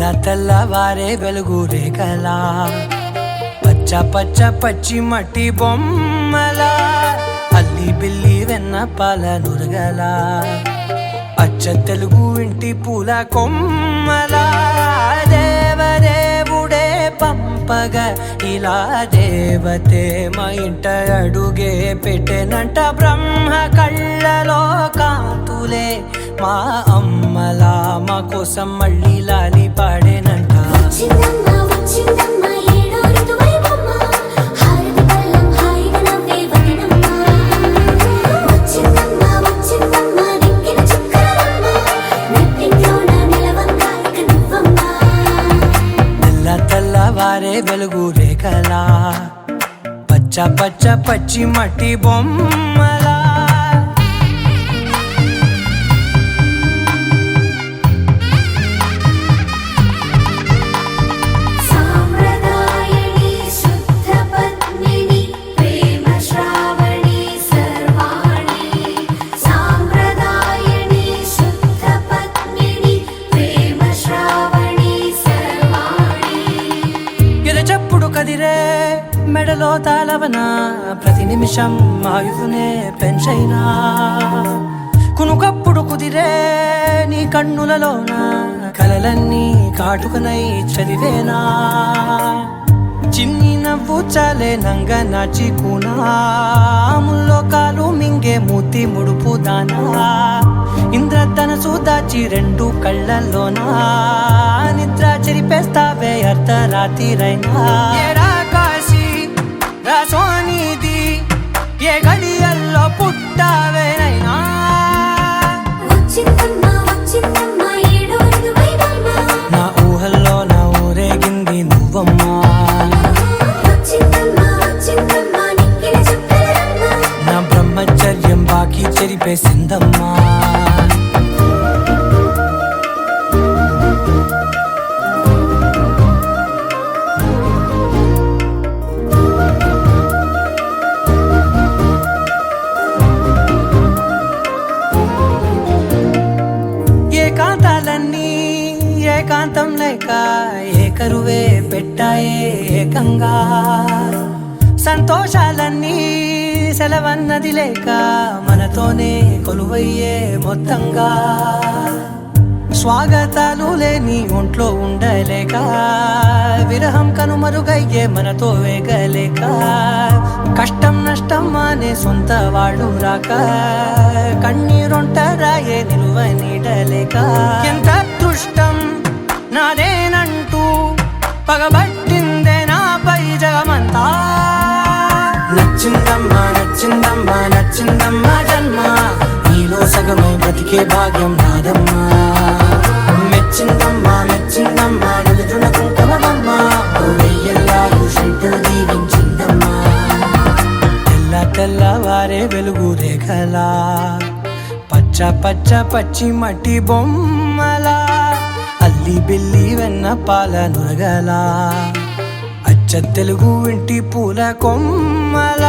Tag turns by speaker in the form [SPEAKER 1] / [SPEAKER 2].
[SPEAKER 1] తెల్లవారే వెలుగు రేఖలా పచ్చ పచ్చ పచ్చి మట్టి బొమ్మల అల్లి బిల్లి వెన్న పాల నురగల అచ్చ తెలుగు ఇంటి పూల కొమ్మల దేవదేవుడే పంపగ ఇలా దేవతే మా ఇంట అడుగే పెట్టెనంట బ్రహ్మ కళ్ళలో కాంతులే మా అమ్మలా మా కోసం మళ్ళీ లాలి పాడేనంట తెల్లవారే వెలుగు రేఖలా పచ్చ పచ్చ పచ్చి మట్టి బొమ్మలా కదిరే మెడలో తాళవన ప్రతి నిమిషం ఆయువునే పెంచైనా కునుకప్పుడు కుదిరే నీ కన్నులలోన కలలన్నీ కాటుకనై చదివేనా చిన్ని నవ్వు చాలే నంగ నాచి కూనాముల్లో కాలు మింగే మూతి ముడుపు దానా ఇంద్రధనసు దాచి రెండు కళ్ళల్లోనా నిద్ర చెరిపేస్తావే అర్ధరాత్రిరైనా కాశీ రాసోనిది ఏ గడియల్లో పుట్టావేనైనా నా ఊహల్లో నా ఊరేగింది నువ్వమ్మా నా బ్రహ్మచర్యం బాకీ చెరిపేసిందమ్మా ఏకాంతాలన్నీ ఏకాంతం లేక ఏకరువే పెట్టాయే ఏకంగా సంతోషాలన్నీ సెలవన్నది లేక మనతోనే కొలువయ్యే మొత్తంగా స్వాగతాలు లేని ఒంట్లో ఉండలేక విరహం కనుమరుగయ్యే మనతో వేగలేక కష్టం నష్టం అనే సొంత వాళ్ళు రాక కన్నీరొంటరాయే నిలువ నీడలేక ఎంత అదృష్టం నాదేనంటూ పగబట్టిందే నాపై జగమంతా నచ్చిందమ్మా నచ్చిందమ్మా నచ్చిందమ్మా జన్మ నీలో సగమై బ్రతికే భాగ్యం నాదమ్మా మెచ్చిందమ్మా మెచ్చిందమ్మా నిలుచున్న కుంకుమమ్మా వెయ్యల్లాలు శంకరు దీవించిందమ్మా తెల్లవారే వెలుగు రేఖలా పచ్చ పచ్చ పచ్చి మట్టి బొమ్మలా అల్లి బిల్లి వెన్న పాల నురగల అచ్చ తెలుగు ఇంటి పూల కొమ్మల